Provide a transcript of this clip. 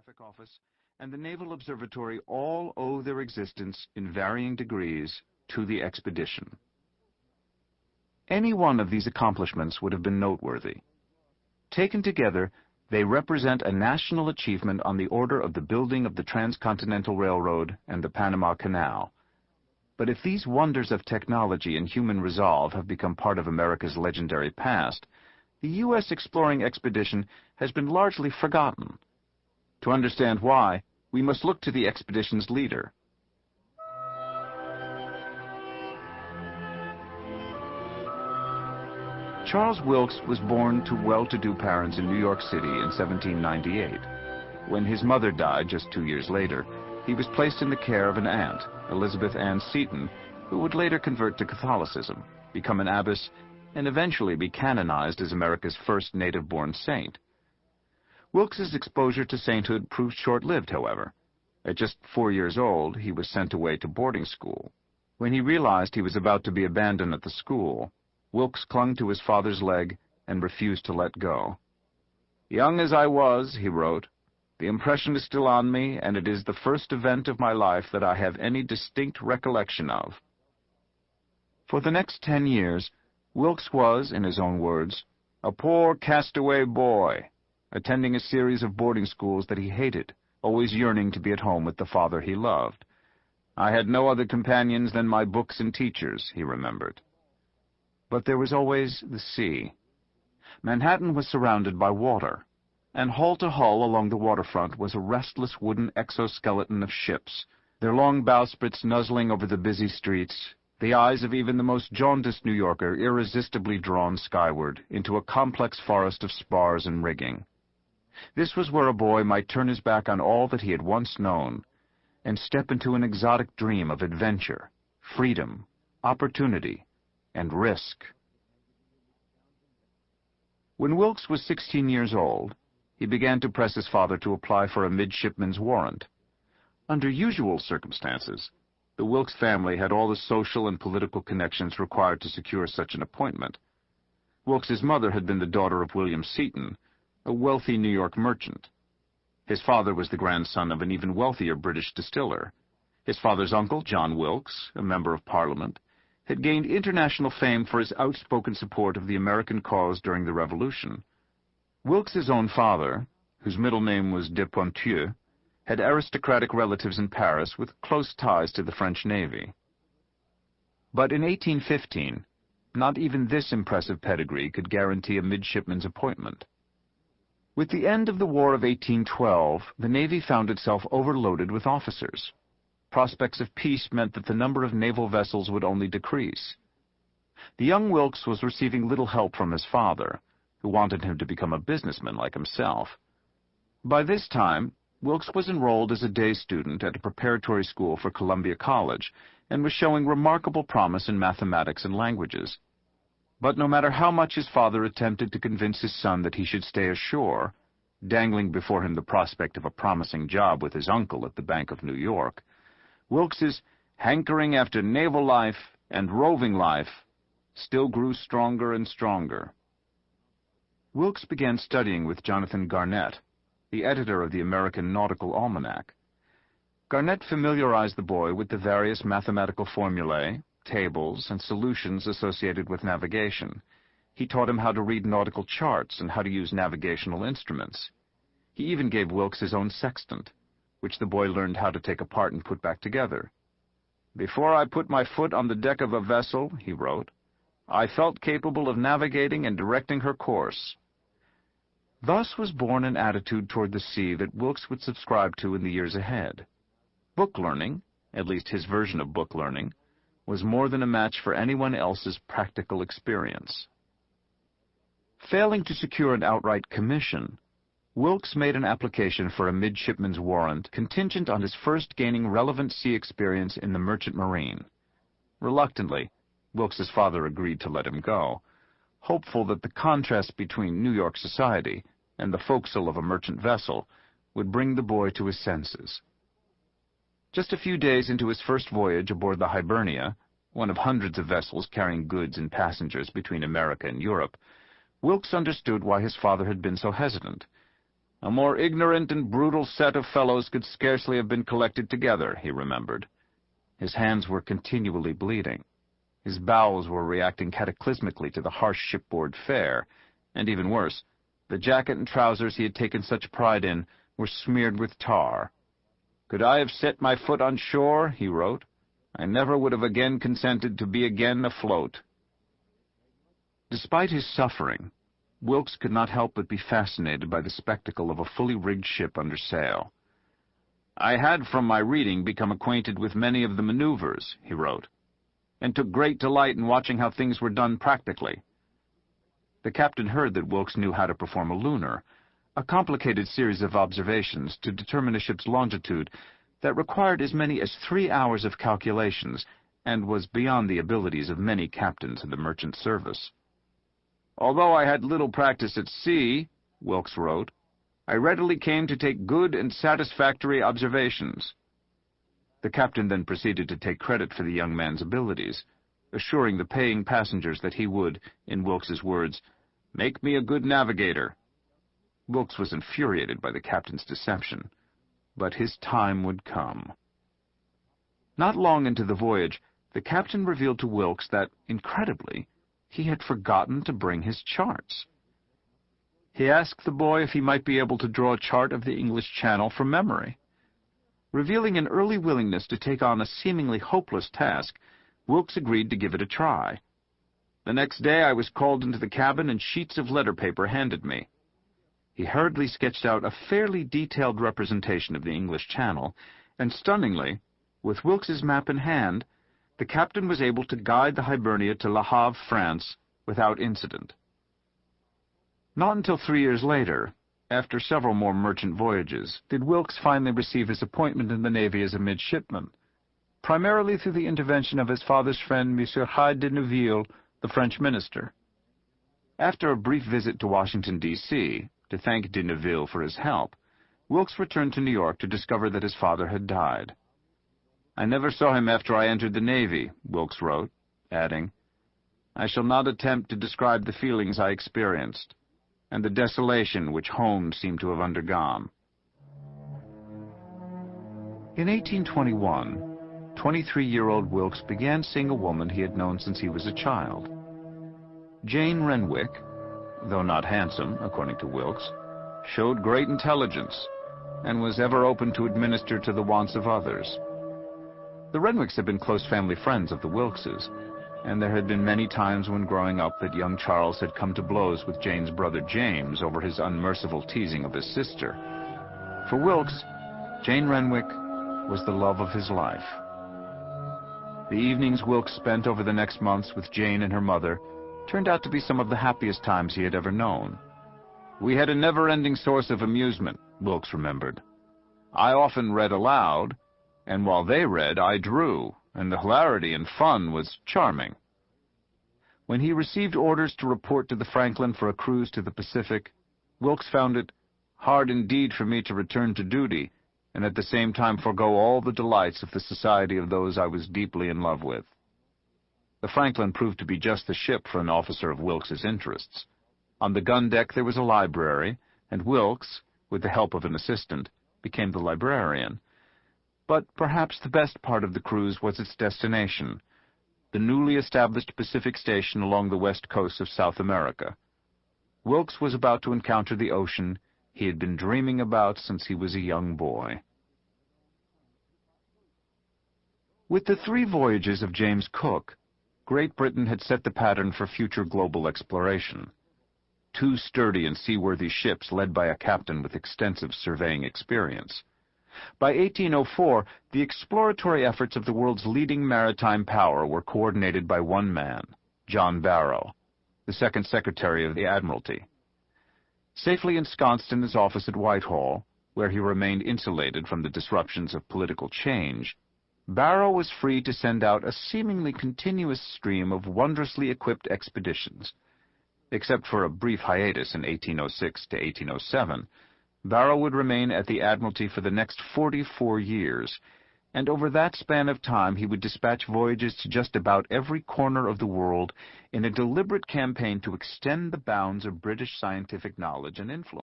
Oceanographic Office, and the Naval Observatory all owe their existence in varying degrees to the expedition. Any one of these accomplishments would have been noteworthy. Taken together, they represent a national achievement on the order of the building of the Transcontinental Railroad and the Panama Canal. But if these wonders of technology and human resolve have become part of America's legendary past, the U.S. exploring expedition has been largely forgotten. To understand why, we must look to the expedition's leader. Charles Wilkes was born to well-to-do parents in New York City in 1798. When his mother died just 2 years later, he was placed in the care of an aunt, Elizabeth Ann Seton, who would later convert to Catholicism, become an abbess, and eventually be canonized as America's first native-born saint. Wilkes's exposure to sainthood proved short-lived, however. At just 4 years old, he was sent away to boarding school. When he realized he was about to be abandoned at the school, Wilkes clung to his father's leg and refused to let go. "Young as I was," he wrote, "the impression is still on me, and it is the first event of my life that I have any distinct recollection of." For the next 10 years, Wilkes was, in his own words, a poor castaway boy, attending a series of boarding schools that he hated, always yearning to be at home with the father he loved. "I had no other companions than my books and teachers," he remembered. But there was always the sea. Manhattan was surrounded by water, and hull to hull along the waterfront was a restless wooden exoskeleton of ships, their long bowsprits nuzzling over the busy streets, the eyes of even the most jaundiced New Yorker irresistibly drawn skyward into a complex forest of spars and rigging. This was where a boy might turn his back on all that he had once known and step into an exotic dream of adventure, freedom, opportunity, and risk. When Wilkes was 16 years old, he began to press his father to apply for a midshipman's warrant. Under usual circumstances, the Wilkes family had all the social and political connections required to secure such an appointment. Wilkes's mother had been the daughter of William Seton, a wealthy New York merchant. His father was the grandson of an even wealthier British distiller. His father's uncle, John Wilkes, a member of Parliament, had gained international fame for his outspoken support of the American cause during the Revolution. Wilkes's own father, whose middle name was de Pontieu, had aristocratic relatives in Paris with close ties to the French Navy. But in 1815, not even this impressive pedigree could guarantee a midshipman's appointment. With the end of the War of 1812, the Navy found itself overloaded with officers. Prospects of peace meant that the number of naval vessels would only decrease. The young Wilkes was receiving little help from his father, who wanted him to become a businessman like himself. By this time, Wilkes was enrolled as a day student at a preparatory school for Columbia College and was showing remarkable promise in mathematics and languages. But no matter how much his father attempted to convince his son that he should stay ashore, dangling before him the prospect of a promising job with his uncle at the Bank of New York, Wilkes's hankering after naval life and roving life still grew stronger and stronger. Wilkes began studying with Jonathan Garnett, the editor of the American Nautical Almanac. Garnett familiarized the boy with the various mathematical formulae, tables, and solutions associated with navigation. He taught him how to read nautical charts and how to use navigational instruments. He even gave Wilkes his own sextant, which the boy learned how to take apart and put back together. "Before I put my foot on the deck of a vessel," he wrote, "I felt capable of navigating and directing her course." Thus was born an attitude toward the sea that Wilkes would subscribe to in the years ahead. Book learning, at least his version of book learning, was more than a match for anyone else's practical experience. Failing to secure an outright commission, Wilkes made an application for a midshipman's warrant contingent on his first gaining relevant sea experience in the merchant marine. Reluctantly, Wilkes's father agreed to let him go, hopeful that the contrast between New York society and the forecastle of a merchant vessel would bring the boy to his senses. Just a few days into his first voyage aboard the Hibernia, one of hundreds of vessels carrying goods and passengers between America and Europe, Wilkes understood why his father had been so hesitant. A more ignorant and brutal set of fellows could scarcely have been collected together, he remembered. His hands were continually bleeding. His bowels were reacting cataclysmically to the harsh shipboard fare, and even worse, the jacket and trousers he had taken such pride in were smeared with tar. "Could I have set my foot on shore," he wrote, "I never would have again consented to be again afloat." Despite his suffering, Wilkes could not help but be fascinated by the spectacle of a fully rigged ship under sail. "I had from my reading become acquainted with many of the maneuvers," he wrote, "and took great delight in watching how things were done practically." The captain heard that Wilkes knew how to perform a lunar, a complicated series of observations to determine a ship's longitude that required as many as 3 hours of calculations and was beyond the abilities of many captains in the merchant service. "Although I had little practice at sea," Wilkes wrote, "I readily came to take good and satisfactory observations." The captain then proceeded to take credit for the young man's abilities, assuring the paying passengers that he would, in Wilkes's words, "make me a good navigator." Wilkes was infuriated by the captain's deception, but his time would come. Not long into the voyage, the captain revealed to Wilkes that, incredibly, he had forgotten to bring his charts. He asked the boy if he might be able to draw a chart of the English Channel from memory. Revealing an early willingness to take on a seemingly hopeless task, Wilkes agreed to give it a try. "The next day I was called into the cabin and sheets of letter paper handed me." He hurriedly sketched out a fairly detailed representation of the English Channel, and stunningly, with Wilkes's map in hand, the captain was able to guide the Hibernia to Le Havre, France, without incident. Not until 3 years later, after several more merchant voyages, did Wilkes finally receive his appointment in the Navy as a midshipman, primarily through the intervention of his father's friend, Monsieur Hyde de Neuville, the French minister. After a brief visit to Washington, D.C., to thank de Neuville for his help, Wilkes returned to New York to discover that his father had died. "I never saw him after I entered the Navy," Wilkes wrote, adding, "I shall not attempt to describe the feelings I experienced, and the desolation which home seemed to have undergone." In 1821, 23-year-old Wilkes began seeing a woman he had known since he was a child. Jane Renwick, though not handsome, according to Wilkes, showed great intelligence, and was ever open to administer to the wants of others. The Renwicks had been close family friends of the Wilkeses, and there had been many times when growing up that young Charles had come to blows with Jane's brother James over his unmerciful teasing of his sister. For Wilkes, Jane Renwick was the love of his life. The evenings Wilkes spent over the next months with Jane and her mother turned out to be some of the happiest times he had ever known. "We had a never-ending source of amusement," Wilkes remembered. "I often read aloud, and while they read, I drew, and the hilarity and fun was charming." When he received orders to report to the Franklin for a cruise to the Pacific, Wilkes found it hard indeed for me to return to duty, and at the same time forego all the delights of the society of those I was deeply in love with. The Franklin proved to be just the ship for an officer of Wilkes's interests. On the gun deck there was a library, and Wilkes, with the help of an assistant, became the librarian. But perhaps the best part of the cruise was its destination, the newly established Pacific station along the west coast of South America. Wilkes was about to encounter the ocean he had been dreaming about since he was a young boy. With the 3 voyages of James Cook, Great Britain had set the pattern for future global exploration. 2 sturdy and seaworthy ships led by a captain with extensive surveying experience. By 1804, the exploratory efforts of the world's leading maritime power were coordinated by one man, John Barrow, the second Secretary of the Admiralty. Safely ensconced in his office at Whitehall, where he remained insulated from the disruptions of political change, Barrow was free to send out a seemingly continuous stream of wondrously equipped expeditions. Except for a brief hiatus in 1806 to 1807, Barrow would remain at the Admiralty for the next 44 years, and over that span of time he would dispatch voyages to just about every corner of the world in a deliberate campaign to extend the bounds of British scientific knowledge and influence.